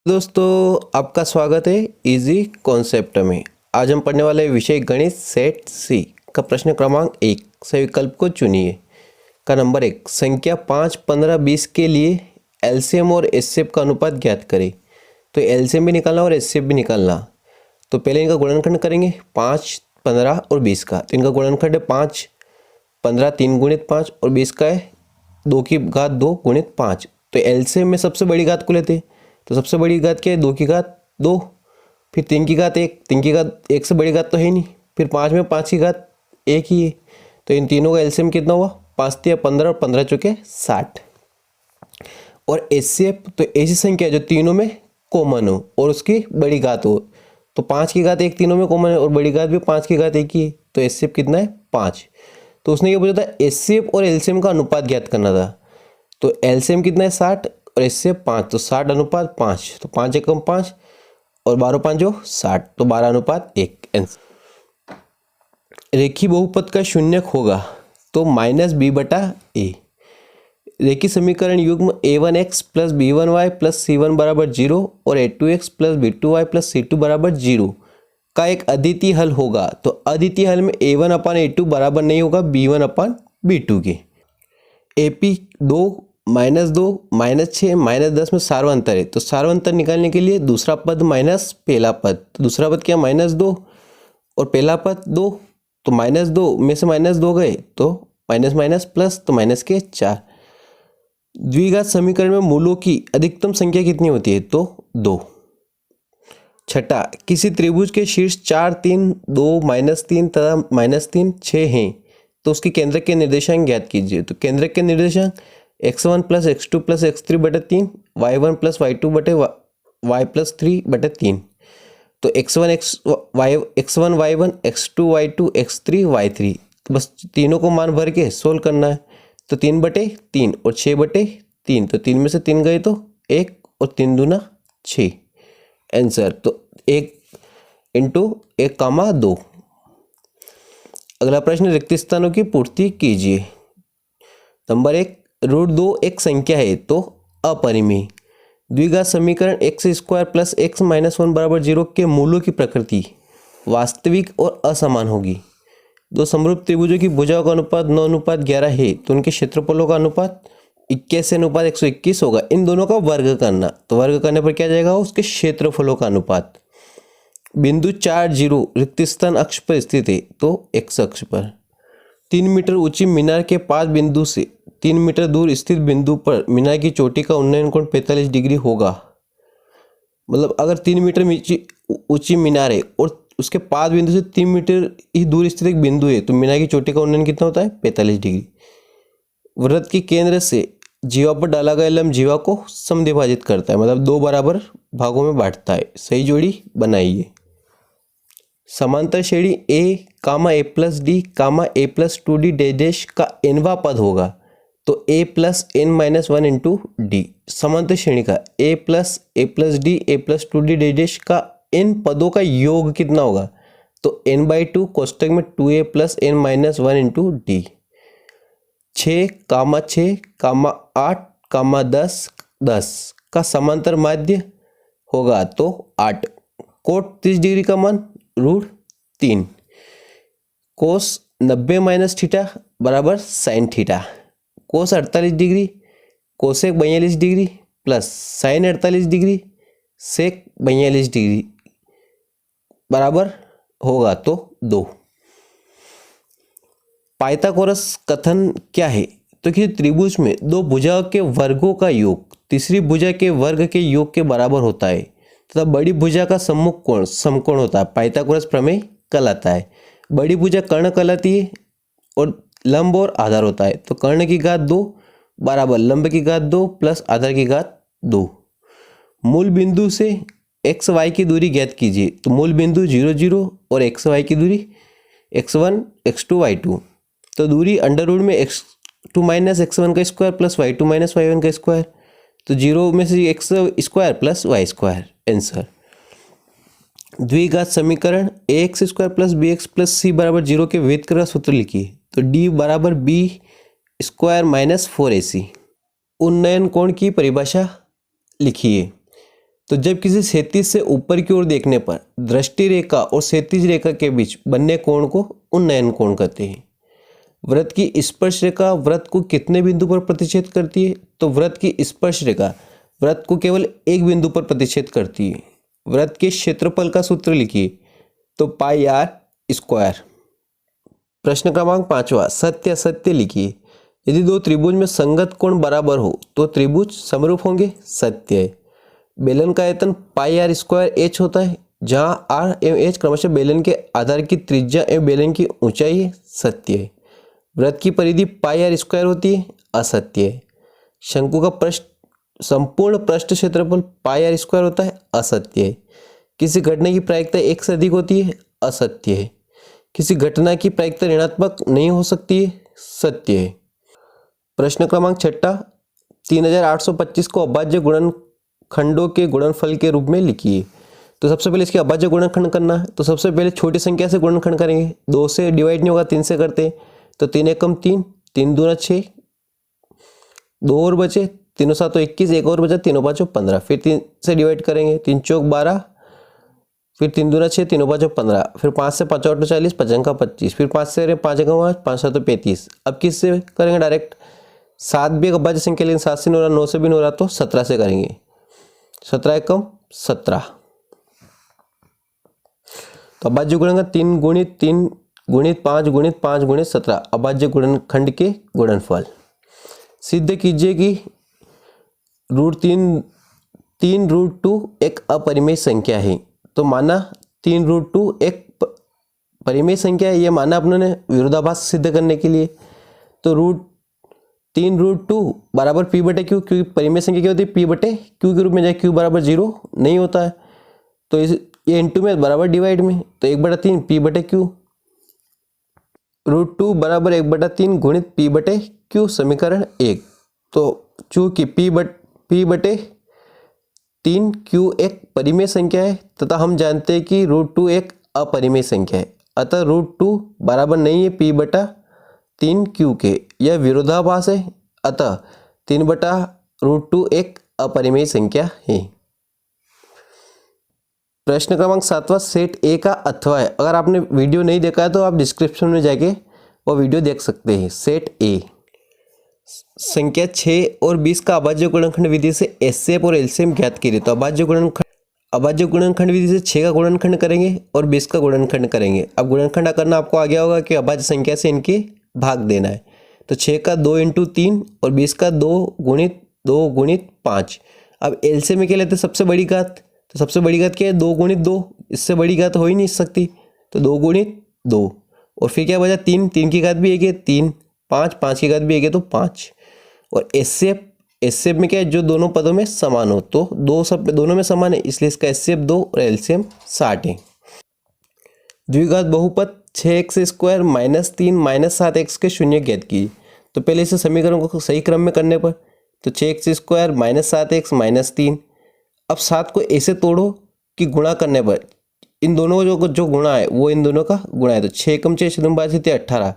दोस्तों, आपका स्वागत है इजी कॉन्सेप्ट में। आज हम पढ़ने वाले विषय गणित सेट सी का प्रश्न क्रमांक 1। सही विकल्प को चुनिए। का नंबर 1, संख्या 5, 15, 20 के लिए एलसीएम और एचसीएफ का अनुपात ज्ञात करें। तो एलसीएम भी निकालना और एचसीएफ भी निकालना। तो पहले इनका गुणनखंड करेंगे 5, 15 और 20 का। तो इनका गुणनखंड है 5, 15 3 गुणित 5 और 20 का है 2 की घात 2 गुणित 5। तो एलसीएम में सबसे बड़ी घात को लेते हैं। तो सबसे बड़ी घात क्या है? 2 की घात 2, फिर 3 की घात 1, 3 की घात 1 से बड़ी घात तो है ही नहीं, फिर 5 में 5 की घात 1 ही है। तो इन तीनों का एलसीएम कितना हुआ? 5 तिया 15 और 15 चौके 60। और एचसीएफ तो ऐसी संख्या जो तीनों में कॉमन हो और उसकी बड़ी घात हो। तो 5 की घात 1 तीनों में कॉमन है और बड़ी घात भी 5 की घात 1 ही है। तो एचसीएफ कितना है? 5। तो उसने ये पूछा था एचसीएफ और एलसीएम का अनुपात ज्ञात करना था। तो एलसीएम कितना है? 60 और इससे 5, तो 60 अनुपात 5। तो 5 एकम 5 और 12 5 जो 60, तो 12 अनुपात 1। रेखी बहुपद का शून्यक होगा तो -b/a। रेखी समीकरण युग्म a1x plus b1y plus c1 बराबर 0 और a2x plus b2y plus c2 बराबर 0 का एक अद्वितीय हल होगा। तो अद्वितीय हल में a1/a2 बराबर नहीं होगा b1/b2 के। AP 2, -2, -6, -10 में सार्वंतर है। तो सार्वंतर निकालने के लिए दूसरा पद माइनस पहला पद। तो दूसरा पद क्या? -2 और पहला पद 2। तो -2 में से -2 गए तो माइनस माइनस प्लस, तो माइनस के 4। द्विघात समीकरण में मूलों की अधिकतम संख्या कितनी होती है? तो 2। छठा, किसी त्रिभुज के शीर्ष 4, 3, 2, -3 तथा -3, 6 हैं तो उसके केंद्रक के निर्देशांक ज्ञात कीजिए। तो केंद्रक के निर्देशांक x1 plus x2 plus x3 बटे 3, y1 प्लस y2 बटे y प्लस 3 बटे 3। तो x1 y1, x2 y2, x3 y3। तो बस तीनों को मान भर के सोल्व करना है। तो 3 बटे 3 और 6 बटे 3। तो 3 में से 3 गए तो 1 और 3 दूना 6 आंसर। तो 1 इंटू 1, 2। अगला प्रश्न, रिक्त स्थानों की पूर्ति कीजिए। नंबर 1, √2 एक संख्या है तो अपरिमेय। द्विघात समीकरण x² प्लस x माइनस 1 बराबर 0 के मूलों की प्रकृति वास्तविक और असमान होगी। दो समरूप त्रिभुजों की भुजाओं का अनुपात 9:11 है तो उनके क्षेत्रफलों का अनुपात 81:121 होगा। इन दोनों का वर्ग करना। तो वर्ग करने पर क्या जाएगा? उसके क्षेत्रफलों का अनुपात। बिंदु 4, 0 रिक्त स्थान अक्ष पर स्थित है तो x अक्ष पर। 3 मीटर ऊंची मीनार के 5 बिंदु से 3 मीटर दूर स्थित बिंदु पर मीनार की चोटी का उन्नयन कोण 45 डिग्री होगा। मतलब अगर 3 मीटर ऊंची मीनार है और उसके 5 बिंदु से 3 मीटर ही दूर स्थित एक बिंदु है तो मीनार की चोटी का उन्नयन कितना होता है? 45 डिग्री। वृत्त के केंद्र से जीवा पर डाला गया लंब जीवा को समद्विभाजित करता है, मतलब 2 बराबर भागों में बांटता है। सही जोड़ी बनाइए। समांतर श्रेणी a plus D a plus 2d dash का nवां पद होगा तो a plus n-1 into D. समांतर श्रेणी का a plus D a plus 2d dash का n पदों का योग कितना होगा? तो n/2 कोष्टक में 2a plus n-1 into D. 6, 8, 10 का समांतर माध्य होगा तो 8। कोट 30 डिग्री का मान √3। कोस 90 माइनस थीटा बराबर sine theta. Cos 48 degree cosec 42 degree plus sine 48 degree sec 42 degree बराबर होगा तो 2। पाइथागोरस कथन क्या है? तो किसी त्रिभुज में दो भुजाओं के वर्गों का योग तीसरी भुजा के वर्ग के योग के बराबर होता है तथा बड़ी भुजा का सम्मुख कोण समकोण होता है। पाइथागोरस प्रमेय कहलाता है। बड़ी भुजा कर्ण कहलाती है और लंब और आधार होता है। तो कर्ण की घात 2 बराबर लंब की घात 2 प्लस आधार की घात 2। मूल बिंदु से एक्स वाई की दूरी ज्ञात कीजिए। तो मूल बिंदु 0 0 और एक्स वाई की दूरी x1 x2 y2। तो दूरी अंडर रूट में x2 माइनस x1 का square plus y2 minus y1 का स्क्वायर। तो 0 में से x square plus y square answer. द्विघात समीकरण ax² plus bx plus c बराबर 0 के व्युत्क्रम का सूत्र लिखिए। तो d बराबर b² माइनस 4ac। उन्नयन कोण की परिभाषा लिखिए। तो जब किसी क्षैतिज से ऊपर की ओर देखने पर दृष्टि रेखा और क्षैतिज रेखा के बीच बनने कोण को उन्नयन कोण कहते हैं। वृत्त की स्पर्श रेखा वृत्त को कितने बिंदु पर प्रतिच्छेद करती है? तो वृत्त की स्पर्श रेखा वृत्त को केवल एक बिंदु पर प्रतिच्छेद करती है। वृत्त के क्षेत्रफल का सूत्र लिखिए, तो पाई आर स्क्वायर। प्रश्न क्रमांक 5वां, सत्य असत्य लिखिए। यदि दो त्रिभुज में संगत कोण बराबर हो तो त्रिभुज समरूप होंगे, सत्य है। बेलन का आयतन पाई आर स्क्वायर एच होता है, जहां आर एवं एच क्रमशः बेलन के आधार की त्रिज्या एवं बेलन की ऊंचाई है, सत्य है। वृत्त की परिधि पाई आर स्क्वायर होती है, असत्य है। शंकु का पृष्ठ संपूर्ण पृष्ठ क्षेत्रफल पाई आर स्क्वायर होता है, असत्य है। किसी घटना की प्रायिकता एक से अधिक होती है, असत्य है। किसी घटना की प्रायिकता ऋणात्मक नहीं हो सकती है, सत्य है। प्रश्न क्रमांक 6, 3825 को अभाज्य गुणनखंडों के गुणनफल के रूप में लिखिए। तो सबसे पहले इसके अभाज्य गुणनखंड करना है, तो सबसे पहले छोटी संख्या से गुणनखंड करेंगे। 2 से डिवाइड नहीं होगा, 3 से करते हैं, तो 3 एकम 3, 3 दूना 6, 2 और बचे, 3 7 21, एक और बचा, 3 5 15। फिर 3 से डिवाइड करेंगे, 3 चौक 12, फिर 3 दूना 6, 3 5 15, फिर 5 से 5 8 40, 5 का 25, फिर 5 से 5 5 5 7 35। अब किससे करेंगे? डायरेक्ट 7 भी एक अभाज्य संख्या, लेकिन 7 से नहीं हो रहा, 9 से भी नहीं हो रहा, तो 17 से करेंगे। 17 एकम 17। तो अभाज्य गुणनखंड 3 गुणित 3 गुणित 5 गुणित 5 गुणित 17 अभाज्य गुणनखंड के गुणनफल। सिद्ध कीजिए कि √3 एक अपरिमेय संख्या है। तो माना 3√2 एक परिमेय संख्या है, ये माना अपने विरोधाभास सिद्ध करने के लिए। तो √3 बराबर पी बटे क्यू, क्योंकि परिमेय संख्या क्या होती है? पी बटे क्यू के रूप में, जाए क्यू बराबर 0 नहीं होता है, तो ये इंटू में बराबर डिवाइड में, तो 1/3 पी बटे क्यू। √2 बराबर 1/3 गुणित पी बटे क्यू, समीकरण 1। तो चूंकि पी बटे 3 क्यू एक परिमेय संख्या है तथा हम जानते हैं कि √2 एक अपरिमेय संख्या है, अतः √2 बराबर नहीं है पी बटा 3 क्यू के, यह विरोधाभास है, अतः 3/√2 एक अपरिमेय संख्या है। प्रश्न क्रमांक 7वां, सेट ए का अथवा है। अगर आपने वीडियो नहीं देखा है तो आप डिस्क्रिप्शन में जाके वो वीडियो देख सकते हैं। सेट ए संख्या 6 और 20 का अभाज्य गुणनखंड विधि से एचसीएफ और एलसीएम ज्ञात कीजिए। तो अभाज्य गुणनखंड विधि से 6 का गुणनखंड करेंगे और 20 का गुणनखंड करेंगे। अब गुणनखंड करना आपको आ गया होगा कि अभाज्य संख्या से इनके भाग देना है। तो 6 का 2 × 3 और 20 का 2 गुणित 5। अब एलसीएम में क्या लेते हैं? सबसे बड़ी घात। तो सबसे बड़ी घात क्या है? 2 × 2, इससे बड़ी घात हो ही नहीं सकती, तो 2 × 2। और फिर क्या बचा? 3, 3 की घात भी एक है 3, 5, 5 की घात भी एक है तो 5। और एचसीएफ में क्या है? जो दोनों पदों में समान हो, तो दोनों में समान है, इसलिए इसका एचसीएफ 2 और एलसीएम 60 है। द्विघात बहुपद 6x² -3 -7x के शून्य ज्ञात कीजिए। तो पहले इसे समीकरण को सही क्रम में करने पर, तो 6x² -7x -3। अब 7 को ऐसे तोड़ो कि गुणा करने पर इन दोनों जो गुणा है वो इन दोनों का गुणा है, तो 6 × 6 = 18।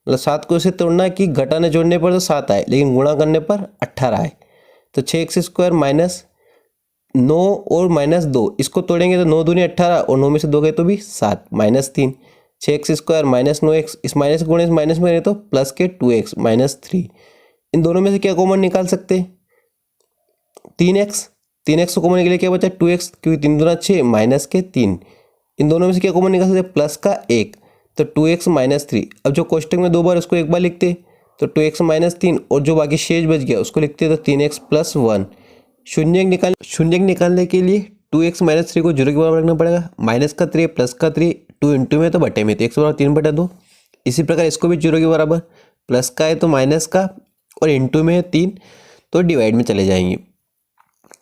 मतलब 7 को ऐसे तोड़ना है कि घटाने जोड़ने पर तो 7 आए, लेकिन गुणा करने पर 18 आए। तो 6x² -9 और -2 इसको तोड़ेंगे तो 9 दूनी 18 और 9 में से 2 गए तो भी 7 -3। 6x² -9x, इस माइनस गुणे इस माइनस में गए तो प्लस के 2x -3। इन दोनों में से क्या कॉमन निकाल सकते हैं? 3x को कॉमन के लिए क्या बचा? 2x, क्योंकि 3 दूना 6 माइनस के 3। इन दोनों में से क्या कॉमन निकाल सकते हैं? प्लस का 1, तो 2x -3। अब जो कोष्टक में 2 बार उसको एक बार लिखते, तो 2x -3, और जो बाकी शेष बच गया उसको लिखते तो 3x + 1। शून्य निकालने के लिए 2x -3 को 0 के बराबर रखना पड़ेगा। माइनस का 3 प्लस का 3, 2 × में तो बटे में, तो x बराबर 3/2। इसी प्रकार इसको भी 0 के बराबर, प्लस का है तो माइनस का, और इंटू में है 3 तो डिवाइड में चले जाएंगे।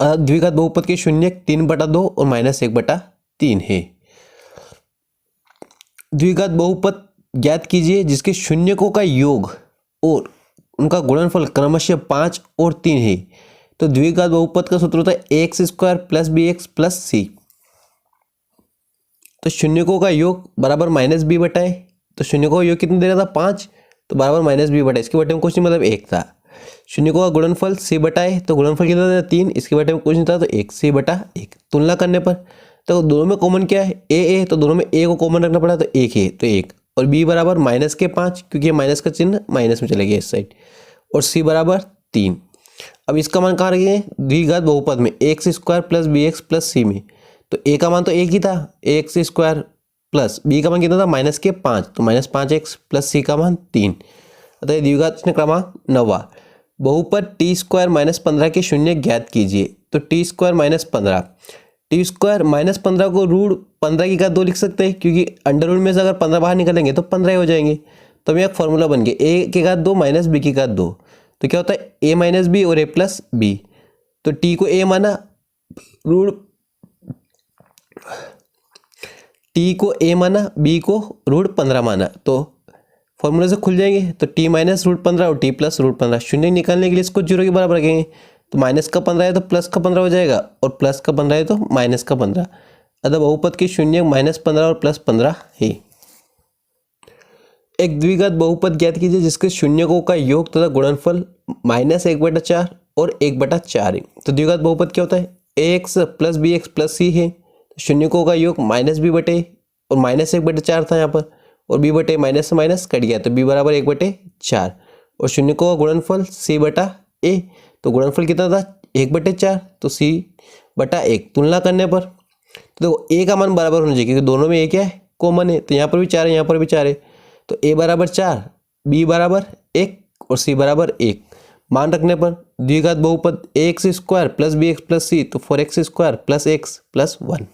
द्विघात बहुपद के शून्य 3/2 और -1/3 है। द्विघात बहुपद ज्ञात कीजिए जिसके शून्यकों का योग और उनका गुणनफल क्रमशः 5 और 3 है। तो द्विघात बहुपद का सूत्र होता है ax² + bx + c। तो शून्यकों का योग बराबर -b/a। तो शून्यकों का योग कितना दे रहा था? 5, तो बराबर -b/, इसके बटे में कुछ नहीं, मतलब 1 था। शून्य को का गुणनफल सी बटा ए, तो गुणनफल कितना था 3, इसके बटे में कुछ नहीं था तो 1, सी बटा 1। तुलना करने पर तो दोनों में कॉमन क्या है ए, तो दोनों में ए को कॉमन रखना पड़ा तो 1 है तो 1, और बी बराबर माइनस के 5 क्योंकि माइनस का चिन्ह माइनस में चले गया इस साइड, और सी बराबर 3। अब इसका मान कहाँ रखेंगे द्विघात बहुपद में x square plus b x plus c में, तो ए का मान तो एक ही था एक्स स्क्वायर प्लस बी का मान कितना था माइनस के 5, तो माइनस 5x प्लस सी का मान 3, अतः द्विघात क्रमांक 9। बहुपद टी स्क्वायर माइनस 15 के शून्य ज्ञात कीजिए, तो T square minus 15, T square minus 15 को रूट 15 की घात 2 लिख सकते हैं क्योंकि अंडर रूट में से अगर 15 बाहर निकलेंगे तो 15 ही हो जाएंगे। तो हमें एक फॉर्मूला बन गया ए की घात 2 माइनस बी की घात 2, तो क्या होता है ए माइनस बी और ए प्लस बी। तो टी को ए माना, टी को ए माना, बी को रूट 15 माना, तो फॉर्मूले से खुल जाएंगे। तो टी माइनस रूट 15 और टी प्लस रूट 15, शून्य निकालने के लिए इसको 0 के बराबर रखेंगे, तो माइनस का 15 है तो प्लस का 15 हो जाएगा, और प्लस का 15 है तो माइनस का 15, अतः बहुपद के शून्य माइनस 15 और प्लस 15 है। एक द्विघात बहुपद ज्ञात कीजिए जिसके शून्यकों का योग तथा गुणनफल माइनस 1/4 और 1/4 है। तो द्विघात बहुपद क्या होता है a x plus b x plus c है, शून्यकों का योग माइनस बी बटे और माइनस 1/4 था यहाँ पर, और बी बटे माइनस से माइनस कट गया तो बी बराबर 1/4, और शून्यकों का गुणनफल सी बटा ए, तो गुणनफल कितना था 1/4, तो सी बटा 1। तुलना करने पर तो देखो ए का मान बराबर होना चाहिए क्योंकि दोनों में ए क्या है कॉमन है, तो यहाँ पर भी 4 है यहाँ पर भी 4 है, तो ए बराबर 4, बी बराबर 1 और सी बराबर 1। मान रखने पर द्विघात बहुपद a x square plus b x plus c, तो 4x square plus x plus 1।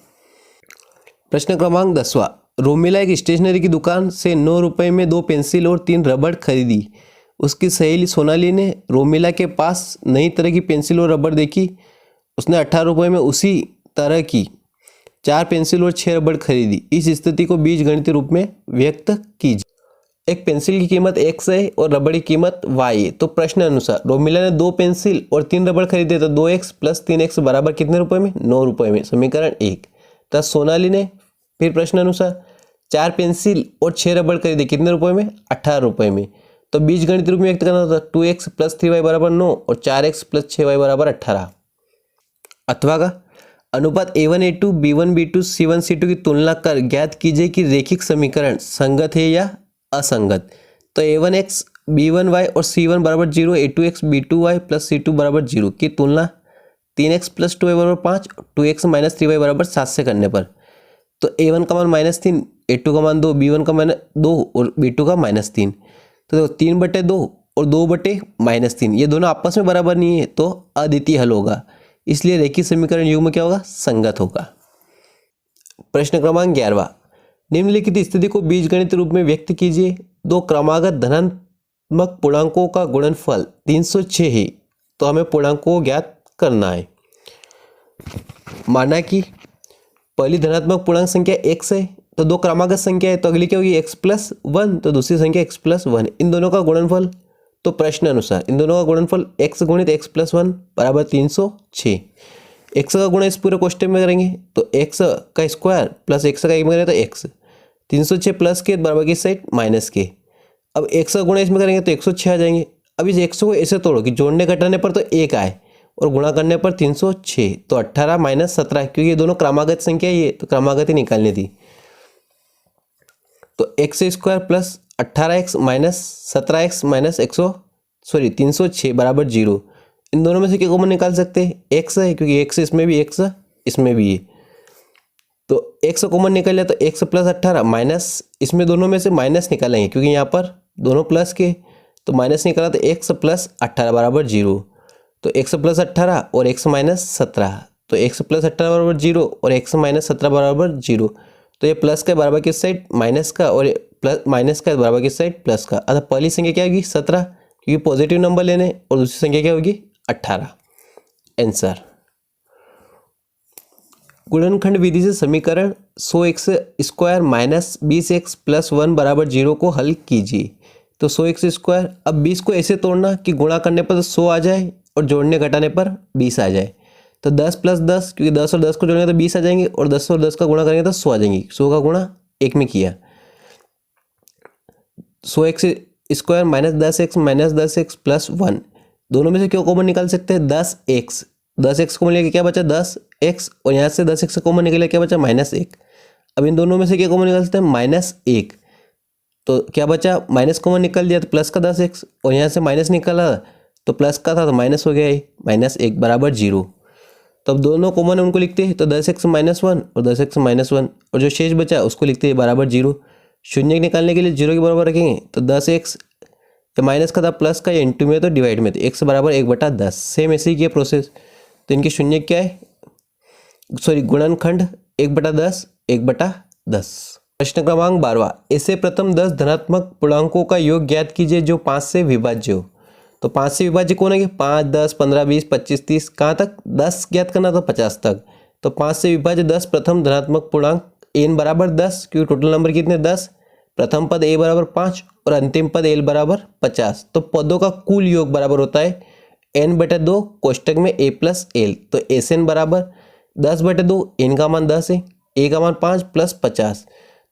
प्रश्न क्रमांक 10वां, रोमिला एक स्टेशनरी की दुकान से 9 रुपये में 2 पेंसिल और 3 रबड़ खरीदी। उसकी सहेली सोनाली ने रोमिला के पास नई तरह की पेंसिल और रबड़ देखी, उसने 18 रुपये में उसी तरह की 4 पेंसिल और 6 रबड़ खरीदी। इस स्थिति को बीजगणितीय रूप में व्यक्त कीजिए। एक पेंसिल की कीमत x है और रबड़ की कीमत y है, तो प्रश्न अनुसार रोमिला ने 2 पेंसिल और 3 रबड़ खरीदे, तो 2x प्लस 3x बराबर कितने रुपए में 9 रुपये में, समीकरण 1। तथा सोनाली ने फिर प्रश्न अनुसार 4 पेंसिल और 6 रबड़ खरीदे कितने रुपए में 18 रुपये में, तो बीजगणितीय रूप में व्यक्त करना था 2x प्लस 3y बराबर 9 और 4x प्लस 6y बराबर 18। अथवा का अनुपात a1 a2 b1 b2 c1 c2 की तुलना कर ज्ञात कीजिए कि रेखिक समीकरण संगत है या असंगत। तो a1x b1y और c1 बराबर 0, a2x b2y प्लस c2 बराबर 0 की तुलना 3x प्लस 2y बराबर 5, 2x माइनस 3y बराबर 7 से करने पर, तो a1 का मान -3, a2 का मान 2, b1 का मान 2 और b2 का -3, तो देखो 3/2 और 2/-3 ये दोनों आपस में बराबर नहीं है तो अद्वितीय हल होगा, इसलिए रेखीय समीकरण युग्म क्या होगा संगत होगा। प्रश्न क्रमांक 11वां, निम्नलिखित स्थिति को बीजगणित रूप में व्यक्त कीजिए। 2 क्रमागत धनात्मक पूर्णांकों का गुणनफल 306 है, तो हमें पूर्णांकों को ज्ञात करना है। माना कि पहली धनात्मक पूर्णांक संख्या x है, तो 2 क्रमागत संख्या है तो अगली क्या होगी x प्लस 1, तो दूसरी संख्या x प्लस 1, इन दोनों का गुणनफल, तो प्रश्न अनुसार इन दोनों का गुणनफल x गुणित x प्लस 1 बराबर 306। x का गुणा इस पूरे कोष्टक में करेंगे तो x का स्क्वायर प्लस x का एक में करें तो x, 306 प्लस के बराबर की साइड माइनस के। अब x का गुणा इसमें करेंगे तो 106 आ जाएंगे। अब इस 100 को ऐसे तोड़ो कि जोड़ने घटाने पर तो 1 आए और गुणा करने पर 306, तो 18 माइनस 17, क्योंकि ये दोनों क्रमागत संख्या ही है तो क्रमागत ही निकालनी थी। तो x square plus 18x minus 17x minus 306 बराबर 0। इन दोनों में से क्या कॉमन निकाल सकते हैं x है क्योंकि x इसमें भी x इसमें भी है, तो x कॉमन निकल जाए तो x प्लस 18 माइनस इसमें दोनों में से माइनस निकालेंगे क्योंकि यहाँ पर दोनों प्लस के, तो माइनस निकाला तो x प्लस 18 बराबर 0, तो x प्लस 18 और x माइनस 17, तो x प्लस 18 बराबर 0 और x माइनस 17 बराबर 0, तो ये प्लस का बराबर किस साइड माइनस का और प्लस माइनस का बराबर किस साइड प्लस का, अतः पहली संख्या क्या होगी 17 क्योंकि पॉजिटिव नंबर लेने, और दूसरी संख्या क्या होगी 18। आंसर गुणनखंड विधि से समीकरण 100x square minus 20x plus 1 बराबर 0 को हल कीजिए। तो 100x स्क्वायर, अब 20 को ऐसे तोड़ना कि गुणा करने पर 100 आ जाए और जोड़ने घटाने पर 20 आ जाए, तो 10 प्लस 10 क्योंकि 10 और 10 को जोड़ेंगे तो 20 आ जाएंगे, और 10 और 10 का गुणा करेंगे तो 100 आ जाएंगी। 100 का गुणा 1 में किया, 100x square minus 10x plus 1, दोनों में से क्यों कॉमन निकाल सकते हैं? 10x, 10x कॉमन लेके क्या बचा? 10x, और यहाँ से 10x से कॉमन निकले क्या बचा? -1। अब इन दोनों में से क्या कॉमन निकाल सकते हैं? -1, तो क्या बचा? माइनस कॉमन निकल दिया तो प्लस का 10x, और यहाँ से माइनस निकला तो प्लस का था तो माइनस हो गया, ये -1 बराबर 0। तो अब दोनों कॉमन है उनको लिखते हैं, तो 10x -1 और 10x -1, और जो शेष बचा उसको लिखते हैं बराबर 0। शून्य निकालने के लिए 0 के बराबर रखेंगे, तो 10x या माइनस का था प्लस का, या इंटू में तो डिवाइड में, तो x बराबर 1/10। सेम ऐसे ही किया प्रोसेस। तो इनके शून्य क्या है, सॉरी गुणनखंड 1/10, 1/10। प्रश्न क्रमांक 12, ऐसे प्रथम 10 धनात्मक पूर्णांकों का योग ज्ञात कीजिए जो 5 से विभाज्य हो। तो 5 से विभाज्य कौन है? 5, 10, 15, 20, 25, 30, कहाँ तक? 10 ज्ञात करना था, 50 तक। तो 5 से विभाज्य 10 प्रथम धनात्मक पूर्णांक n बराबर 10, क्योंकि टोटल नंबर कितने? 10। प्रथम पद a बराबर 5 और अंतिम पद l बराबर 50। तो पदों का कुल योग बराबर होता है n/2 कोष्टक में a प्लस l। तो SN बराबर 10/2, n का मान 10 है, a का मान 5 प्लस 50,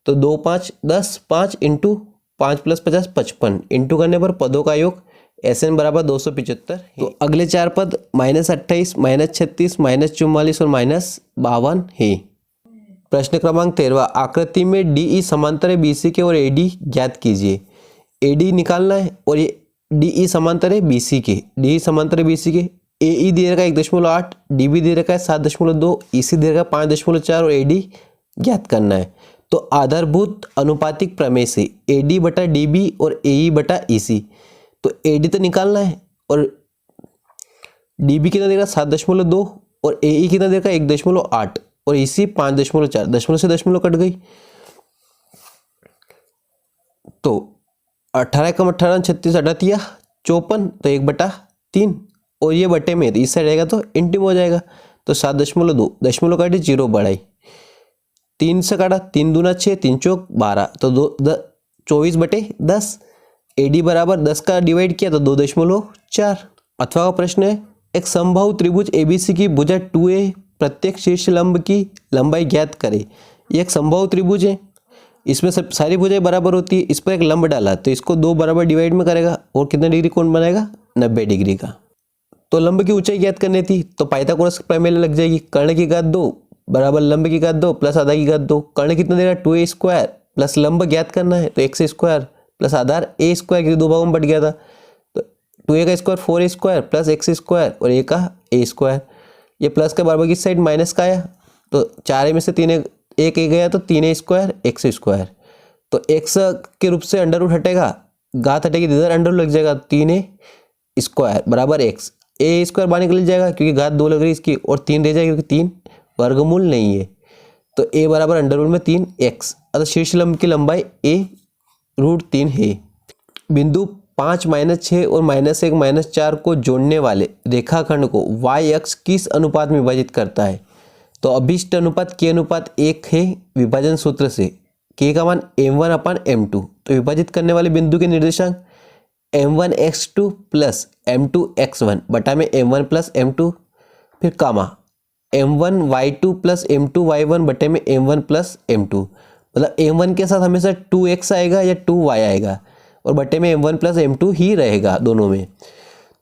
तो 2 5 10, 5 इंटू 5 प्लस 50 55, इंटू करने पर पदों का योग SN बराबर 275। तो अगले चार पद -28, -36, -44 और -52 है। प्रश्न क्रमांक 13, आकृति में DE समांतर है BC के और AD ज्ञात कीजिए। AD निकालना है और ये DE समांतर है BC के, DE समांतर है BC के। AE दे रखा है 1.8, DB दे रखा है 7.2, EC दे रखा है 5.4 और AD ज्ञात करना है। तो आधारभूत अनुपातिक प्रमेय से AD/DB और AE/EC, तो AD तो निकालना है, और DB कितना देगा? 7.2, और AE कितना देगा? 1.8, और EC 5.4। दशमलव से दशमलव कट गई, तो 18 कम 18 36 हटा दिया 54, तो 1/3, और ये बटे में इस साइड आएगा तो इंटीम हो जाएगा। तो 7.2, दशमलव काटे 0 बढ़ाई, 3 से काटा, 3 दूना 6, 3 चौक 12, तो 24/10। AD बराबर 10 का डिवाइड किया तो 2.4। अथवा का प्रश्न है, एक समबाहु त्रिभुज ABC की भुजा 2A प्रत्येक शीर्ष लंब की लंबाई ज्ञात करे। ये एक समबाहु त्रिभुज है, इसमें सब सारी भुजाएं बराबर होती है, इस पर एक लंब डाला तो इसको 2 बराबर डिवाइड में करेगा, और कितने डिग्री कोण बनाएगा? 90 डिग्री का। तो लंब की ऊंचाई ज्ञात करनी थी, तो पाइथागोरस प्रमेय लग जाएगी। कर्ण की घात 2 बराबर लंब की घात 2 प्लस आधा की घात 2। कर्ण कितना देगा? 2a² प्लस लंब ज्ञात करना है, तो x² प्लस आधार a², क्योंकि 2 भागों में बट गया था, तो 2a का स्क्वायर 4a² प्लस x² और a का a²। ये प्लस के बराबर की साइड माइनस का आया, तो 4a में से 3a एक a गया तो 3a² x²। तो x के रूप से अंडर रूट हटेगा, घात हटेगी, इधर अंडर रूट लग जाएगा, 3a² बराबर x। a² बाहर निकल जाएगा क्योंकि घात 2 लग रही है इसकी, और 3 रह जाएगा क्योंकि 3 वर्गमूल नहीं है। तो a बराबर अंडर रूट में 3x। अतः शीर्ष लंब की लंबाई a√3 है। बिंदु 5, -6 और -1, -4 को जोड़ने वाले रेखाखंड को y अक्ष किस अनुपात में विभाजित करता है? तो अभिष्ट अनुपात k अनुपात 1 है विभाजन सूत्र से, k का मान m1/m2। तो विभाजित करने वाले बिंदु के निर्देशांक m1x2 प्लस m2x1 बटा में m1 प्लस m2, फिर कामा m1y2 प्लस m2y1 बटे में m1 प्लस m2। मतलब m1 के साथ हमेशा 2x आएगा या 2y आएगा, और बटे में m1 प्लस m2 ही रहेगा दोनों में।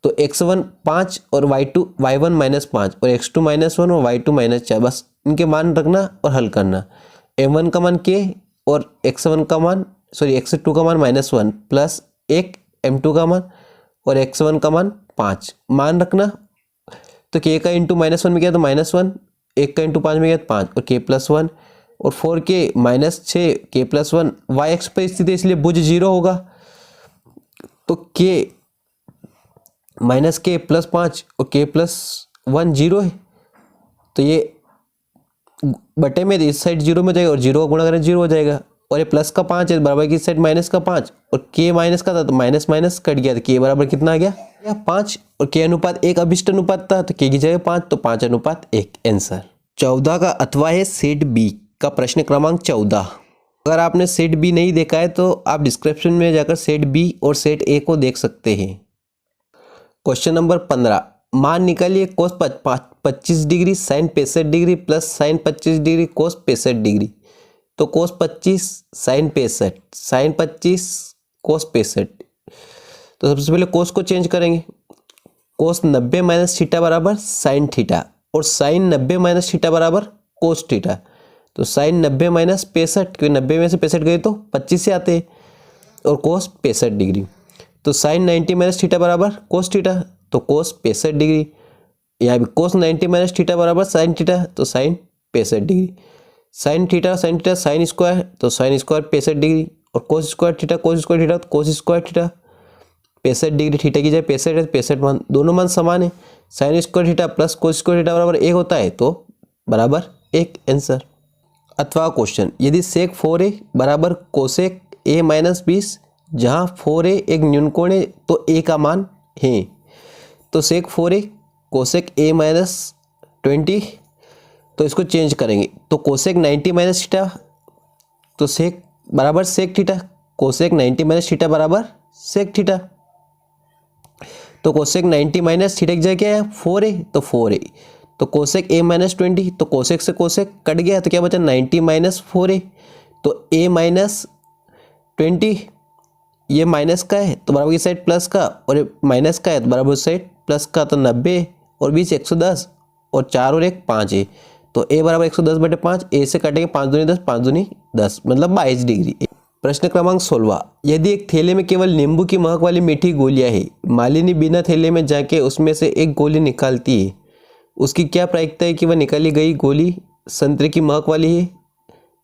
तो x1 5 और y1 -5 और x2 -1 और y2 -4, बस इनके मान रखना और हल करना। m1 का मान k और x2 का मान -1 प्लस 1 m2 का मान और x1 का मान 5 मान रखना। तो k का इंटू -1 में गया तो -1, 1 का इंटू 5 में गया 5 और k + 1, और 4k -6 k + 1 y अक्ष पर स्थित है इसलिए भुज 0 होगा। तो k -k + 5 और k + 1 0 है, तो ये बटे में इस साइड 0 में जाएगा और 0 का गुणा करें 0 हो जाएगा, और ये प्लस का 5 है बराबर की साइड माइनस का 5 और k माइनस का था तो माइनस माइनस कट गया, तो k बराबर कितना आ गया 5 और k अनुपात 1 अभिष्ट अनुपात था तो k की जगह 5 तो 5:1 आंसर। 14 का अथवा है सेट बी का प्रश्न क्रमांक 14। अगर आपने सेट बी नहीं देखा है तो आप डिस्क्रिप्शन में जाकर सेट बी और सेट ए को देख सकते हैं। क्वेश्चन नंबर 15, मान निकालिए कोस 25 degree sine 65 degree plus sign 25 degree कोस 65 डिग्री। तो कोस 25 साइन 65 साइन 25 कोस 65, तो सबसे पहले कोस को चेंज करेंगे। कोस 90 माइनस थीटा बराबर साइन थीटा, और साइन 90 माइनस थीटा बराबर कोस थीटा। तो साइन 90 माइनस 65, क्योंकि 90 में से 65 गए तो 25 से आते हैं, और कोस 65 डिग्री। तो साइन 90 माइनस थीटा बराबर कोस थीटा, तो कोस 65 डिग्री। यहाँ भी कोस 90 माइनस थीटा बराबर साइन थीटा, तो sine 65 degree. Sine theta sine square, तो साइन स्क्वायर 65 डिग्री, और कोस स्क्वायर थीटा तो cos square theta 65 degree. Theta की जाए 65 है, 65 मान, दोनों मान समान है। Sine square theta plus cos square theta बराबर 1 होता है, तो बराबर 1 आंसर। अथवा क्वेश्चन, यदि सेक 4a बराबर कोसेक a माइनस 20, जहाँ 4a एक न्यूनकोण है तो a का मान है। तो सेक 4a कोसेक a माइनस 20, तो इसको चेंज करेंगे, तो कोसेक 90 माइनस थीटा, तो सेक बराबर sec theta, cosec 90 minus theta बराबर सेक थीटा। तो कोसेक 90 माइनस थीटा की जगह क्या है 4a, तो 4a, तो कोसेक a माइनस 20, तो कोसेक से कोसेक कट गया, तो क्या बचा 90 माइनस 4a, तो a माइनस 20, ये माइनस का है तो बराबर की साइड प्लस का, और ये माइनस का है तो बराबर साइड प्लस का, तो 90 और 20 110, और 4 और 1 5 है, तो a बराबर 110/5, a से काटेंगे 5 दूनी 10, 5 दूनी 10, मतलब 22 डिग्री। प्रश्न क्रमांक 16, यदि एक थैले में केवल नींबू की महक वाली मीठी गोलियां है, मालिनी बिना थैले में जाके उसमें से एक गोली निकालती है, उसकी क्या प्रायिकता है कि वह निकाली गई गोली संतरे की महक वाली है,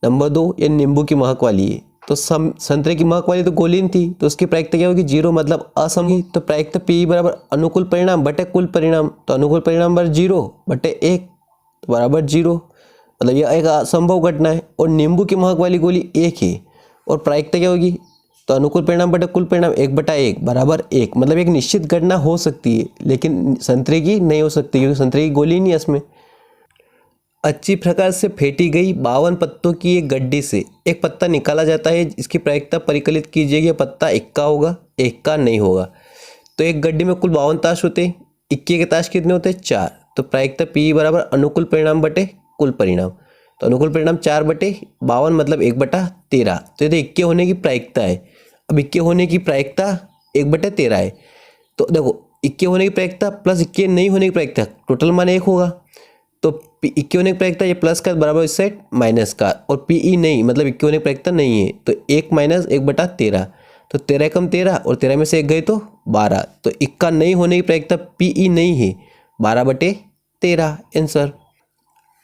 नंबर 2 या नींबू की महक वाली है। तो संतरे की महक वाली तो गोली थी, तो उसकी प्रायिकता क्या होगी 0, मतलब असंभव। तो प्रायिकता पी बराबर अनुकूल परिणाम बटे कुल परिणाम, तो अनुकूल परिणाम बराबर 0/1, तो बराबर 0, मतलब यह एक असंभव घटना है। और नींबू की महक वाली गोली 1 है, और प्रायिकता क्या होगी, तो अनुकूल परिणाम बटे कुल परिणाम 1/1 बराबर 1, मतलब एक निश्चित घटना हो सकती है, लेकिन संतरे की नहीं हो सकती, क्योंकि संतरे की गोली नहीं है इसमें। अच्छी प्रकार से फेंटी गई 52 पत्तों की एक गड्डी से एक पत्ता निकाला जाता है, इसकी प्रायिकता परिकलित कीजिए, यह पत्ता इक्का होगा, इक्का नहीं होगा। तो एक गड्डी में कुल 52 ताश होते हैं, इक्के के ताश कितने होते हैं 4, तो प्रायिकता पी बराबर अनुकूल परिणाम बटे कुल परिणाम, तो अनुकूल परिणाम 4/52 मतलब 1/13, तो ये इक्के होने की प्रायिकता है। अब इक्के होने की प्रायिकता 1/13 है, तो देखो इक्के होने की प्रायिकता प्लस इक्के नहीं होने की प्रायिकता, टोटल मान 1 होगा, तो इक्के होने की प्रायिकता ये प्लस का बराबर इस साइड माइनस का, और पीई नहीं मतलब इक्के होने की प्रायिकता नहीं है, तो 1 माइनस 1/13, तो 13 कम 13, और 13 में से 1 गए तो 12, तो इक्का नहीं होने की प्रायिकता पीई नहीं है, 12/13 आंसर।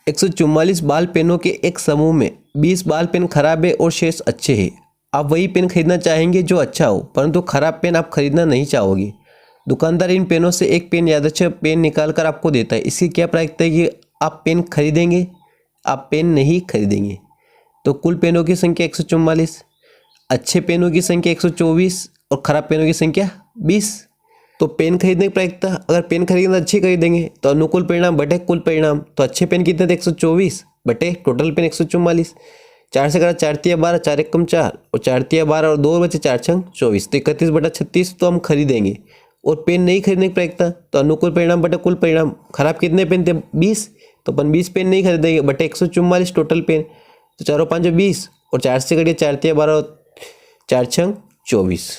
144 बाल पेनों के एक समूह में 20 बाल पेन खराब है और शेष अच्छे हैं। आप वही पेन खरीदना चाहेंगे जो अच्छा हो, परंतु खराब पेन आप खरीदना नहीं चाहोगे। दुकानदार इन पेनों से एक पेन यादृच्छिक पेन निकाल कर आपको देता है, इसकी क्या प्रायिकता है कि आप पेन खरीदेंगे, आप पेन नहीं खरीदेंगे। तो कुल पेनों की संख्या 144, अच्छे पेनों की संख्या 124 और खराब पेनों की संख्या 20। तो पेन खरीदने की प्रायिकता, अगर पेन खरीदना अच्छे खरीदेंगे तो अनुकूल परिणाम बटे कुल परिणाम, तो अच्छे पेन कितने थे 124 बटे टोटल पेन 144, 4 से करा 4 तिया 12, 4 1 कम 4, और 4 तिया 12 और 2 बचे 4 छंग 24, तो 31/36 तो हम खरीदेंगे। और पेन नहीं खरीदने की प्रायिकता, तो अनुकूल परिणाम बटे कुल परिणाम, खराब कितने पेन थे 20, तो अपन 20 पेन नहीं खरीदेंगे बटे 144 टोटल पेन, तो 4 और 5 20, और 4 से करिए 4 तिया 12 और 4 छंग 24।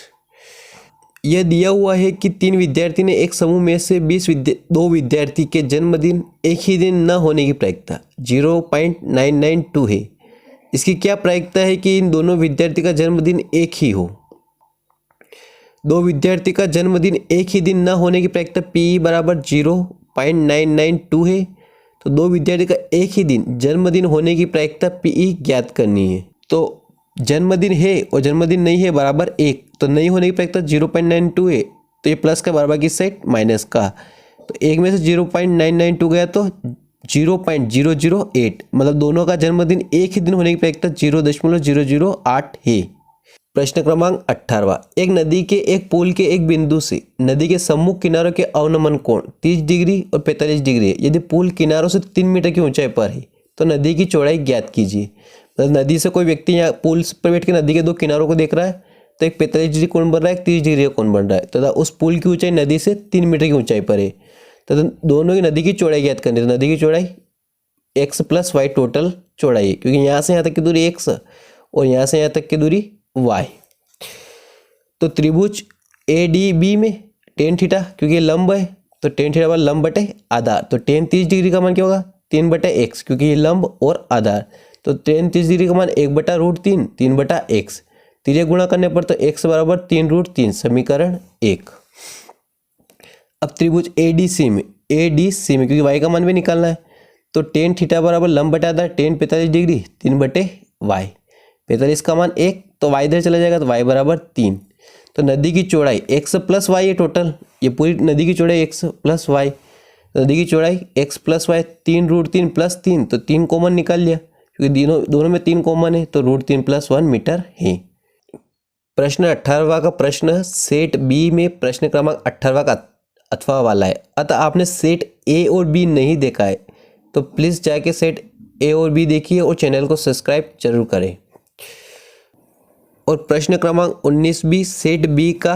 यह दिया हुआ है कि 3 विद्यार्थी ने एक समूह में से 2 विद्यार्थी के जन्मदिन एक ही दिन न होने की प्रायिकता 0.992 है। इसकी क्या प्रायिकता है कि इन दोनों विद्यार्थी का जन्मदिन एक ही हो। 2 विद्यार्थी का जन्मदिन एक ही दिन न होने की प्रायिकता पी बराबर 0.992 है। तो 2 विद्यार्थी का एक ही दिन जन्मदिन होने की प्रायिकता पी ज्ञात करनी है। तो जन्मदिन है और जन्मदिन नहीं है बराबर 1, तो नहीं होने की प्रायिकता 0.92 है, तो ये प्लस का बराबर की साइड माइनस का, तो एक में से 0.992 गया तो 0.008, मतलब दोनों का जन्मदिन एक ही दिन होने की प्रायिकता 0.008 है। प्रश्न क्रमांक 18, एक नदी के एक पुल के एक बिंदु से नदी के सम्मुख किनारों के अवनमन कोण 30 डिग्री और 45 डिग्री है। यदि पुल किनारों से 3 मीटर की ऊंचाई पर है तो नदी की चौड़ाई ज्ञात कीजिए। मतलब नदी से कोई व्यक्ति यहाँ पुल पर बैठ के नदी के 2 किनारों को देख रहा है, तो एक 45 डिग्री कोण बन रहा है, एक 30 डिग्री का कोण बन रहा है, तथा उस पुल की ऊंचाई नदी से 3 मीटर की ऊंचाई पर है, तथा दोनों की नदी की चौड़ाई ज्ञात करनी है। तो नदी की चौड़ाई x + y टोटल चौड़ाई है, क्योंकि यहाँ से यहाँ तक की दूरी x और यहाँ से यहाँ तक की दूरी y। तो त्रिभुज ADB में tan थीटा, क्योंकि लंब है, तो टेन थीटा बराबर लंब बटे आधार। तो टेन 30 डिग्री का मान क्या होगा 3 बटा एक्स, क्योंकि ये लंब और आधार। तो टेन 30 डिग्री का मान 1 बटा √3, 3 बटा एक्स। तीजे गुणा करने पर तो एक्स बराबर 3√3, समीकरण 1। अब त्रिभुज ADC में क्योंकि वाई का मान भी निकालना है, तो टेन थीटा बराबर लंब बटा आधार टेन 45 डिग्री 3 बटे वाई। 45 का मान 1, तो वाई इधर चला जाएगा, तो वाई बराबर 3। तो नदी की चौड़ाई x प्लस वाई है टोटल, ये पूरी नदी की चौड़ाई x प्लस वाई। नदी की चौड़ाई x प्लस वाई 3√3 प्लस 3, तो 3 कॉमन निकाल लिया, क्योंकि दोनों में 3 कॉमन है, तो √3 + 1 मीटर है। प्रश्न 18वां का प्रश्न सेट बी में प्रश्न क्रमांक 18वां का अथवा वाला है। अतः आपने सेट ए और बी नहीं देखा है तो प्लीज़ जाके सेट ए और बी देखिए और चैनल को सब्सक्राइब जरूर करें। और प्रश्न क्रमांक 19 भी सेट बी का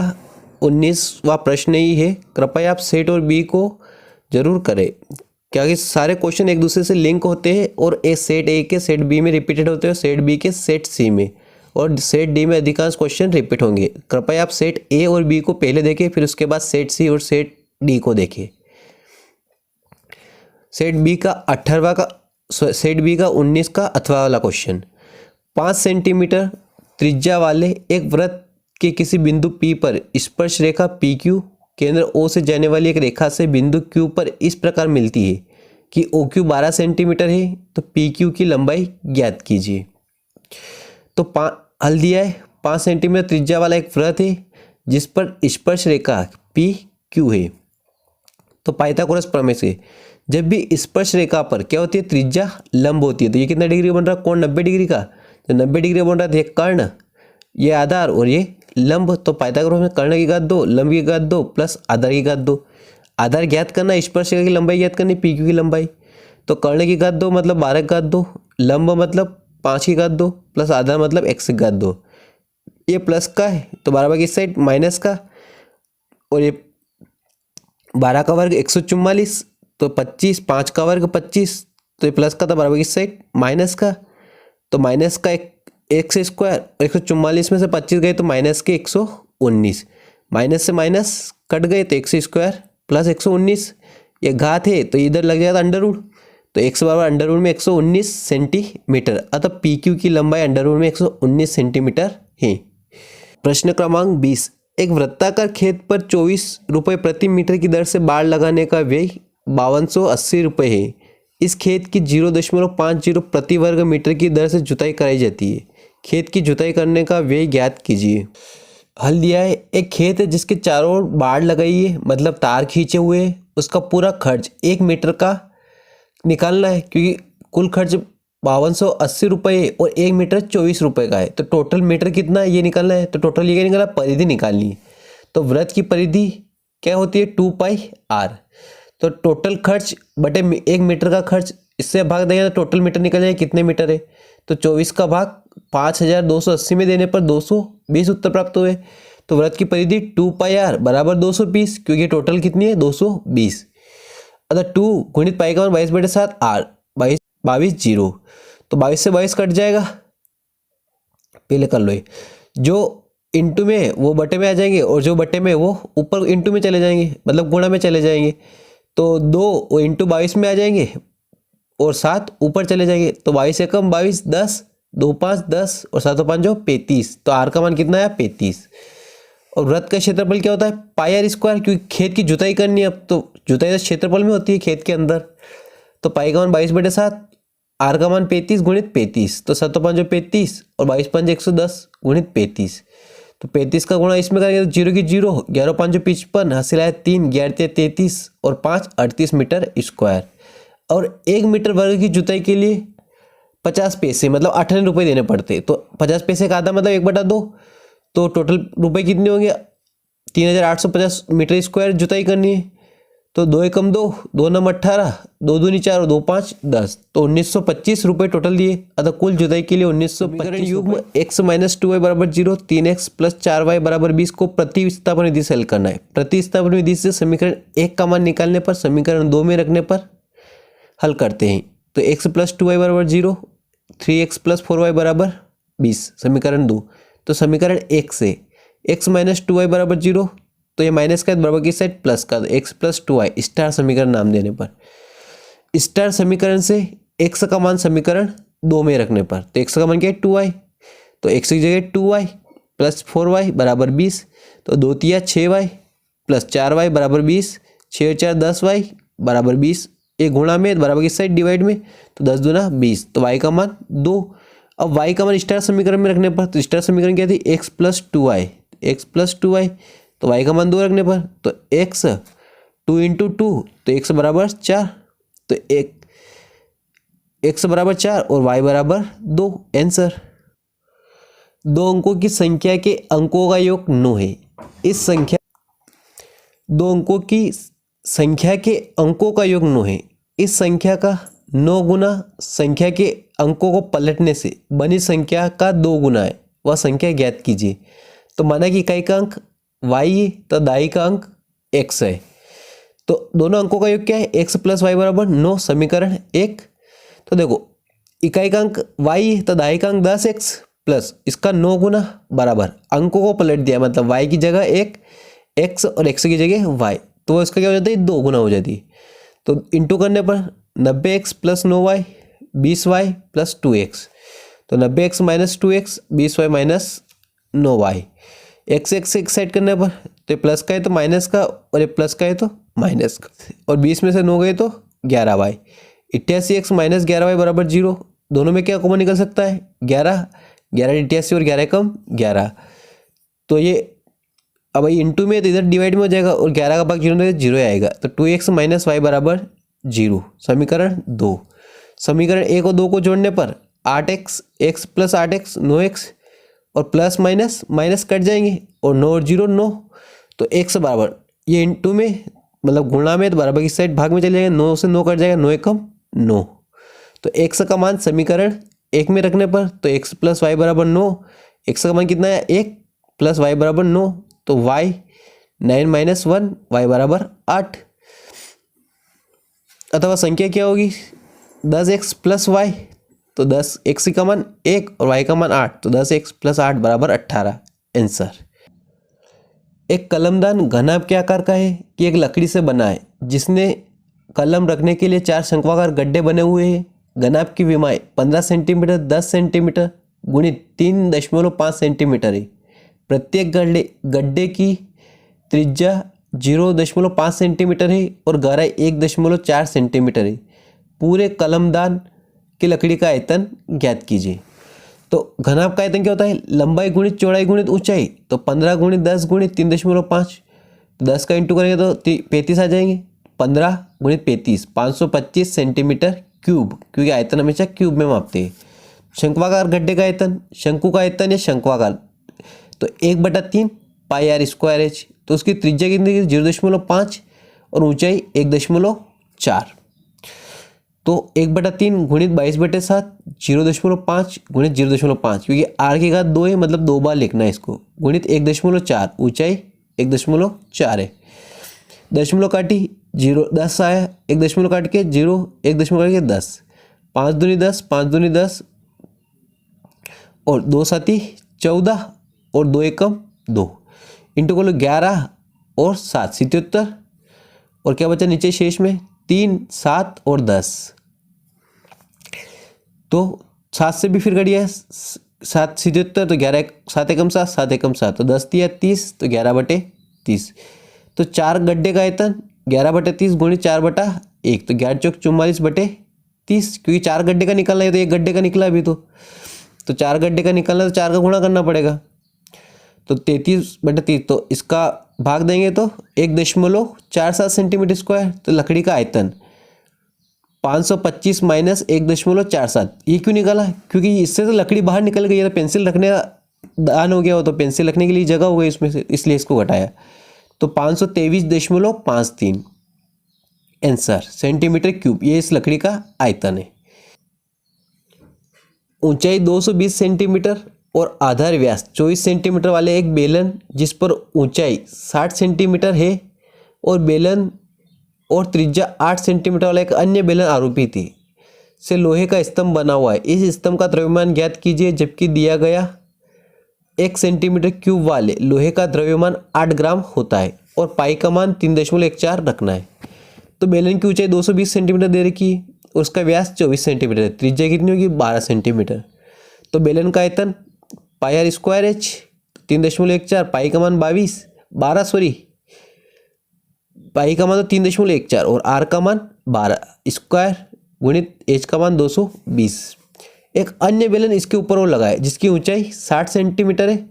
19वां प्रश्न ही है। कृपया आप सेट और बी को जरूर करें, क्योंकि सारे क्वेश्चन एक दूसरे से लिंक होते हैं और सेट ए के सेट बी में रिपीटेड होते हैं, सेट बी के सेट सी में, और सेट डी में अधिकांश क्वेश्चन रिपीट होंगे। कृपया आप सेट ए और बी को पहले देखें, फिर उसके बाद सेट सी और सेट डी को देखें। सेट बी का 19 का अथवा वाला क्वेश्चन। 5 सेंटीमीटर त्रिज्या वाले एक वृत्त के किसी बिंदु P पर स्पर्श रेखा PQ केंद्र O से जाने वाली एक रेखा से बिंदु Q पर इस प्रकार मिलती है कि OQ 12 सेंटीमीटर है, तो PQ की लंबाई ज्ञात कीजिए। तो हल दिया है, 5 सेंटीमीटर त्रिज्या वाला एक वृत्त है जिस पर स्पर्श रेखा PQ है। तो पाइथागोरस प्रमेय से जब भी स्पर्श रेखा पर क्या होती है त्रिज्या लंब होती है, तो ये कितना डिग्री बन रहा है कोण 90 डिग्री का, तो 90 डिग्री बन रहा है। ये कर्ण, ये आधार और ये लंब। तो पाइथागोरस में कर्ण की घात 2, लंब की घात 2 प्लस आधार की घात 2। आधार ज्ञात करना, स्पर्श रेखा की लंबाई ज्ञात करनी, PQ की लंबाई। तो कर्ण की घात 2 मतलब 12 की घात 2, लंब मतलब 5 की घात 2 प्लस आधार मतलब x की घात 2। ये प्लस का है तो 12 की साइड माइनस का, और ये 12 का वर्ग 144, तो 25, 5 का वर्ग 25, तो ये प्लस का था, 12 की साइड माइनस का, तो माइनस का एक्स स्क्वायर, 144 में से 25 गए तो माइनस के 119, माइनस से माइनस कट गए तो एक्स स्क्वायर प्लस 119, ये घात है तो इधर लग जाएगा अंडर रूट, तो x बराबर अंडर रूट में 119 सेंटीमीटर। अतः PQ की लंबाई अंडर रूट में 119 सेंटीमीटर है। प्रश्न क्रमांक 20, एक वृत्ताकार खेत पर 24 रुपये प्रति मीटर की दर से बाड़ लगाने का व्यय 5280 रुपये है। इस खेत की 0.50 प्रति वर्ग मीटर की दर से जुताई कराई जाती है। खेत की जुताई करने का व्यय ज्ञात कीजिए। हल दिया है, एक खेत है जिसके चारों ओर बाड़ लगाई है, मतलब तार खींचे हुए है, उसका पूरा खर्च 1 मीटर का निकालना है, क्योंकि कुल खर्च 5280 रुपये है और 1 मीटर 24 रुपये का है, तो टोटल मीटर कितना है ये निकालना है। तो टोटल ये क्या निकालना, परिधि निकालनी है। तो वृत्त की परिधि क्या होती है 2πr। तो टोटल खर्च बटे 1 मीटर का खर्च, इससे भाग देंगे तो टोटल मीटर निकल जाए कितने मीटर है। तो 24 का भाग 5280 में देने पर 220 उत्तर प्राप्त हुए। तो वृत्त की परिधि 2πr बराबर 220, क्योंकि टोटल कितनी है 220। अतः 2 गुणित पाई का 22/7 r 22 0, तो 22 से 22 कट जाएगा। पहले कर लो ये, जो इंटू में वो बटे में आ जाएंगे और जो बटे में वो ऊपर इंटू में चले जाएंगे, मतलब गुणा में चले जाएंगे। तो 2 वो इंटू 22 में आ जाएंगे और 7 ऊपर चले जाएंगे। तो 22 से कम 22, 10, 2 5 10 और 7 5 35। तो आर का मान कितना है 35। और वृत्त का क्षेत्रफल क्या होता है πr², क्योंकि खेत की जुताई करनी है। अब तो जुताई तो क्षेत्रफल में होती है खेत के अंदर। तो पाई का मान 22/7, आर का मान 35 गुणित 35, तो 7 5 35 और 22 5 110 गुणित 35। तो 35 का गुणा इसमें करेंगे तो 0 की 0, 11 5 55, हासिल आया 3, 11 33 और 5 38 मीटर स्क्वायर। और 1 मीटर वर्ग की जुताई के लिए 50 पैसे मतलब 98 रुपये देने पड़ते। तो 50 पैसे का आधा मतलब 1/2, तो टोटल रुपए कितने होंगे 3850 मीटर स्क्वायर जुताई करनी है। तो 2 एकम 2, 2 नम 18, 2 दूनी 4 और 2 5 10, तो 1925 रुपये टोटल दिए। अतः कुल जुताई के लिए 1925 युग्म x - 2y = 0, 3x + 4y = 20 को प्रतिस्थापन विधि से हल करना है। प्रतिस्थापन विधि से समीकरण 1 का मान निकालने पर समीकरण 2 में रखने पर हल करते हैं। तो x + 2y = 0, 3x + 4y = 20, समीकरण 2। तो समीकरण 1 से x - 2y = 0, तो ये माइनस का बराबर की साइड प्लस का, एक्स प्लस 2y स्टार समीकरण नाम देने पर। स्टार समीकरण से एक्स का मान समीकरण 2 में रखने पर, तो एक्स का मान क्या है 2y, तो एक्स की जगह 2y प्लस 4y बराबर 20, तो 2 तिया 6y प्लस 4y बराबर 20, 6 4 10y बराबर 20, एक गुणा में बराबर की साइड डिवाइड में, तो 10 दूना 20, तो y का मान 2। अब y का मान स्टार समीकरण में रखने पर, तो स्टार समीकरण क्या थी x plus 2y, x plus 2y, तो y का मान 2 रखने पर, तो x 2 इंटू 2, तो x बराबर 4, तो x बराबर 4 और y बराबर 2। आंसर। दो अंकों की संख्या के अंकों का योग 9 है। इस संख्या दो अंकों की संख्या के अंकों का योग 9 है। इस संख्या का 9 गुना संख्या के अंकों को पलटने से बनी संख्या का 2 गुना है, वह संख्या ज्ञात कीजिए। तो माना कि इकाई का अंक y है तो दाई का अंक x है, तो दोनों अंकों का योग क्या है x प्लस वाई बराबर 9, समीकरण 1। तो देखो इकाई का अंक y है तो दाई का अंक 10x प्लस इसका 9 गुना बराबर अंकों को पलट दिया, मतलब y की जगह 1 x और x की जगह y, तो इसका क्या हो जाता है 2 गुना हो जाती है। तो इंटू करने पर 90x plus 9y 20y plus 2x, तो 90x minus 2x 20y minus 9y, x x एक साइड करने पर, तो प्लस का है तो माइनस का और ये प्लस का है तो माइनस का, और 20 में से 9 गए तो 11y, 88x माइनस 11y बराबर 0। दोनों में क्या कॉमन निकल सकता है 11, 11 88 और 11 कम 11, तो ये अब भाई इंटू में तो इधर डिवाइड में हो जाएगा और 11 का भाग 0 में 0 आएगा, तो 2x माइनस वाई बराबर 0, समीकरण 2। समीकरण 1 और 2 को जोड़ने पर 8x x plus 8x 9x और प्लस माइनस माइनस कट जाएंगे और 9 और 0 9, तो x बराबर ये इंटू में मतलब गुणा में तो बराबर की साइड भाग में चले जाएगा, 9 से 9 कट जाएगा, 9 एकम 9, तो x का मान समीकरण 1 में रखने पर, तो x प्लस वाई बराबर 9, x का मान कितना है 1 प्लस वाई बराबर 9, तो y 9 माइनस 1 y बराबर 8, अथवा संख्या क्या होगी 10x प्लस वाई, तो 10 x का मान 1 और y का मान 8, तो 10x प्लस 8 बराबर 18। आंसर। एक कलमदान घनाभ के आकार का है कि एक लकड़ी से बना है, जिसने कलम रखने के लिए 4 शंक्वाकार गड्ढे बने हुए हैं। घनाभ की विमाएँ 15 सेंटीमीटर 10 सेंटीमीटर गुणित 3.5 सेंटीमीटर है। प्रत्येक गड्ढे की त्रिज्या 0.5 सेंटीमीटर है और गहराई 1.4 सेंटीमीटर है। पूरे कलमदान की लकड़ी का आयतन ज्ञात कीजिए। तो घनाभ का आयतन क्या होता है लंबाई गुणित चौड़ाई गुणित ऊंचाई, तो 15 गुणित 10 गुणित 3.5, 10 का इंटू करेंगे तो 35 आ जाएंगे, 15 गुणित 35 525 सेंटीमीटर क्यूब, क्योंकि आयतन हमेशा क्यूब में मापते हैं। शंक्वाकार गड्ढे का आयतन, शंकु का आयतन या शंक्वाकार, तो 1/3 पाई आर स्क्वायर एच, तो उसकी त्रिज्या कितनी 0.5 और ऊंचाई 1.4, तो 1/3 गुणित 22/7 0.5 गुणित 0.5, क्योंकि आर की घात 2 है मतलब 2 बार लिखना है इसको, गुणित 1.4, ऊंचाई 1.4 है। दशमलव काटी 0 10 आया, 1 दशमलव काट के 0 1 दशमलव काट के 10, 5 दूनी 10 5 दूनी 10 और 2 साथी 14 और 2 एकम 2 इंटू को 11 और 7 77, और क्या बचा नीचे शेष में 3 7 और 10, तो 7 से भी फिर कटिए 7 77, तो 11 7 एकम 7 7 एकम 7, तो 10 3 30, तो 11/30, तो 4 गड्ढे का आयतन 11/30 गुणित 4/1, तो 11 चौक 44/30, क्योंकि 4 गड्ढे का निकलना है तो 1 गड्ढे का निकला अभी, तो 4 गड्ढे का निकलना तो 4 का गुणा करना पड़ेगा, तो 33/30, तो इसका भाग देंगे तो 1.47 सेंटीमीटर स्क्वायर। तो लकड़ी का आयतन 525 माइनस 1.47, ये क्यों निकाला क्योंकि इससे तो लकड़ी बाहर निकल गई है, तो पेंसिल रखने का दान हो गया हो, तो पेंसिल रखने के लिए जगह हो गई इसमें से, इसलिए इसको घटाया, तो 523.53 आंसर सेंटीमीटर क्यूब, ये इस लकड़ी का आयतन है। ऊंचाई 220 सेंटीमीटर और आधार व्यास 24 सेंटीमीटर वाले एक बेलन, जिस पर ऊंचाई 60 सेंटीमीटर है और बेलन और त्रिज्या 8 सेंटीमीटर वाला एक अन्य बेलन आरोपित है, से लोहे का स्तंभ बना हुआ है। इस स्तंभ का द्रव्यमान ज्ञात कीजिए, जबकि दिया गया 1 सेंटीमीटर क्यूब वाले लोहे का द्रव्यमान 8 ग्राम होता है। और पाई का मान 3.14 रखना है। तो बेलन की ऊंचाई 220 सेंटीमीटर दे रखी है और उसका व्यास 24 सेंटीमीटर है। त्रिज्या कितनी होगी 12 सेंटीमीटर। तो बेलन का आयतन पाई आर स्क्वायर एच 3.14, पाई का मान 12 पाई का मान तो 3.14 और आर का मान 12 स्क्वायर गुणित एच का मान 220। एक अन्य बेलन इसके ऊपर और लगा है जिसकी ऊंचाई 60 सेंटीमीटर है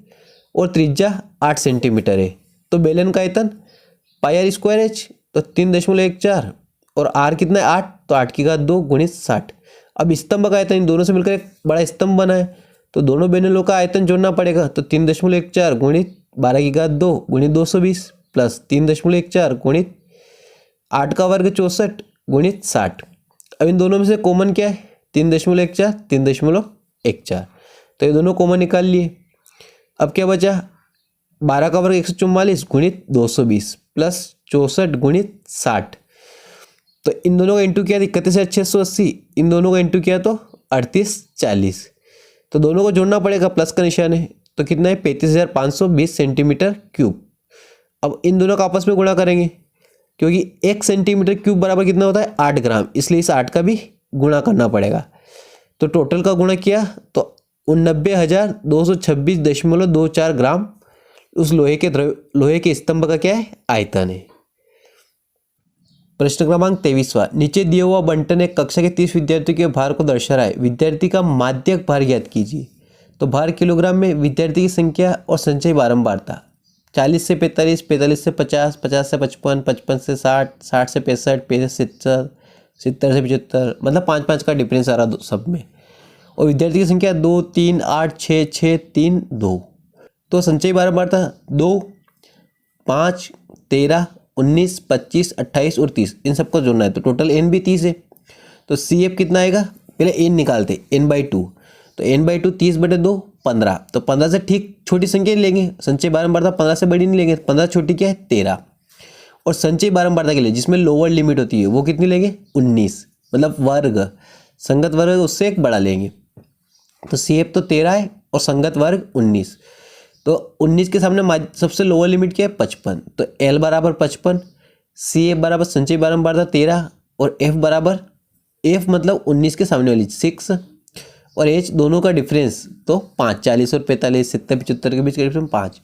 और त्रिज्या 8 सेंटीमीटर है। तो बेलन का आयतन पाई आर स्क्वायर एच तो 3.14 और आर कितना है 8, तो 8 की घात 2 गुणित 60। अब स्तंभ का आयतन इन दोनों से मिलकर एक बड़ा स्तंभ बना है, तो दोनों बेलनों का आयतन जोड़ना पड़ेगा। तो 3.14 गुणित 12 की घात 2 गुणित 220 प्लस 3.14 गुणित 8 का वर्ग 64 गुणित 60। अब इन दोनों में से कॉमन क्या है 3.14 3.14, तो ये दोनों कॉमन निकाल लिए। अब क्या बचा 12 का वर्ग 144 गुणित 220 प्लस 64 गुणित 60। तो इन दोनों का इंटू किया 31,680, इन दोनों का इंटू किया तो 3840। तो दोनों को जोड़ना पड़ेगा, प्लस का निशान है, तो कितना है 35,520 सेंटीमीटर क्यूब। अब इन दोनों का आपस में गुणा करेंगे क्योंकि 1 सेंटीमीटर क्यूब बराबर कितना होता है 8 ग्राम, इसलिए इस 8 का भी गुणा करना पड़ेगा। तो टोटल का गुणा किया तो 89,226.24 ग्राम उस लोहे के स्तंभ का क्या है आयतन है। प्रश्न क्रमांक 23वां, नीचे दिया हुआ बंटन एक कक्षा के 30 विद्यार्थियों के भार को दर्शा रहा है। विद्यार्थी का माध्यक भार ज्ञात कीजिए। तो भार किलोग्राम में विद्यार्थी की संख्या और संचय बारंबारता 40 से 45, 45 से 50, 50 से 55, 55 से 60, 60 से 65, 65 से 70, 70 से 75, मतलब 5-5 का डिफरेंस आ रहा सब में। और विद्यार्थी की संख्या 2, 3, 8, 6, 6, 3, 2। तो संचय बारंबारता 2, 5, 13, 19, 25, 28 और 30, इन सबको जोड़ना है। तो टोटल n भी 30 है। तो CF कितना आएगा, पहले n निकालते, n/2। तो n/2 30/2 15। तो 15 से ठीक छोटी संख्या लेंगे, संचय बारंबारता 15 से बड़ी नहीं लेंगे। 15 छोटी क्या है 13। और संचय बारंबारता के लिए जिसमें लोअर लिमिट होती है वो कितनी लेंगे 19, मतलब वर्ग, संगत वर्ग उससे एक बड़ा लेंगे। तो CF तो 13 है और संगत वर्ग 19। तो 19 के सामने सबसे लोअर लिमिट क्या है 55। तो L बराबर 55, CF बराबर संचय बारंबारता 13 और F बराबर F मतलब 19 के सामने वाली 6 और H दोनों का डिफरेंस तो 5, 40 और 45, 70, 75 के बीच का डिफरेंस 5।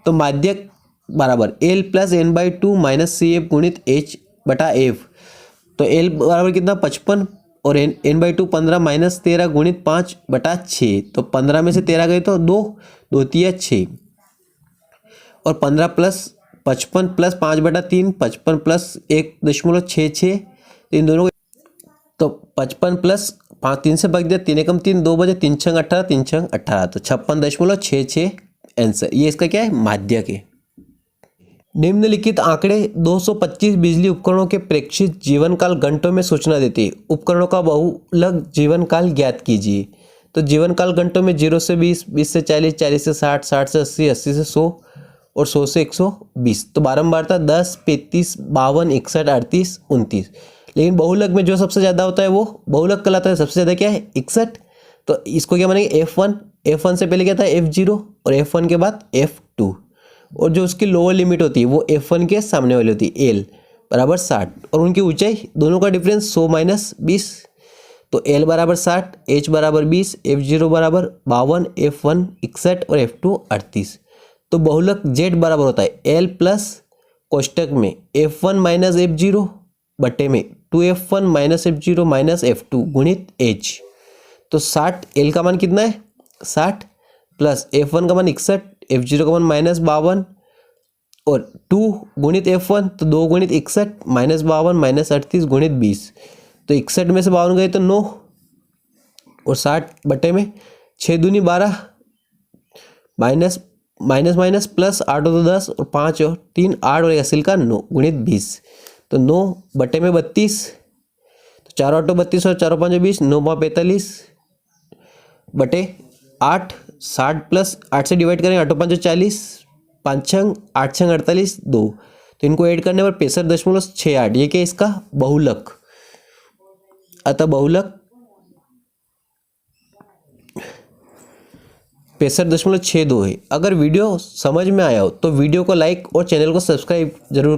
तो माध्यक बराबर L plus n/2 minus CF गुणित H/F। तो L बराबर कितना 55 और n/2 15 माइनस 13 गुणित 5/6। तो 15 में से 13 गए तो 2, 2 तिया 6 और 15 प्लस 55 प्लस 5/3, 55 प्लस 1.66। इन दोनों तो 55 प्लस 5, 3 से भाग दिया, 3 एकम 3, 2 बजे 3 छंग 18, 3 छंग 18, तो 56.66 आंसर। ये इसका क्या है माध्यक है। निम्नलिखित आंकड़े 225 बिजली उपकरणों के प्रेक्षित जीवनकाल घंटों में सूचना देते हैं। उपकरणों का बहुलक जीवनकाल ज्ञात कीजिए। तो जीवनकाल घंटों में 0 से 20, 20 से 40, 40 से 60, 60 से 80, 80 से 100 और 100 से 120। तो बारंबारता 10, 35, 52, 61, 38, 29। लेकिन बहुलक में जो सबसे ज़्यादा होता है वो बहुलक कहलाता है। सबसे ज़्यादा क्या है 61। तो इसको क्या मानेंगे F1, F1 से पहले क्या था F0 और F1 के बाद F2 और जो उसकी लोअर लिमिट होती है वो F1 के सामने वाली होती है L बराबर 60 और उनकी ऊंचाई दोनों का डिफरेंस 100 माइनस 20। तो L बराबर 60, H बराबर 20, F0 बराबर 52, F1 61 और F2 38। तो बहुलक Z बराबर होता है L प्लस कोष्टक में F1 माइनस F0 बटे में 2F1 minus F0 minus F2 गुणित H। तो 60 L का मान कितना है 60 प्लस F1 का मान 61, F0 का मान माइनस 52 और 2 गुणित F1 तो 2 गुणित 61 माइनस 52 माइनस 38 गुणित 20। तो 61 में से 52 गए तो 9 और 60 बटे में 6 दूनी 12 माइनस माइनस माइनस प्लस 8 हो तो 10 और 5 और 3 8 और हासिल का 9 गुणित 20। तो 9 बटे में 32, तो 4 8 32 और 4 5 20, 9 5 45 बटे 8 60 प्लस 8 से डिवाइड करेंगे 8 5 40, 5 छंग 8 छंग 48 2। तो इनको ऐड करने पर 65.68। ये क्या इसका बहुलक। अतः बहुलक 65.62 है। अगर वीडियो समझ में आया हो तो वीडियो को लाइक और चैनल को सब्सक्राइब जरूर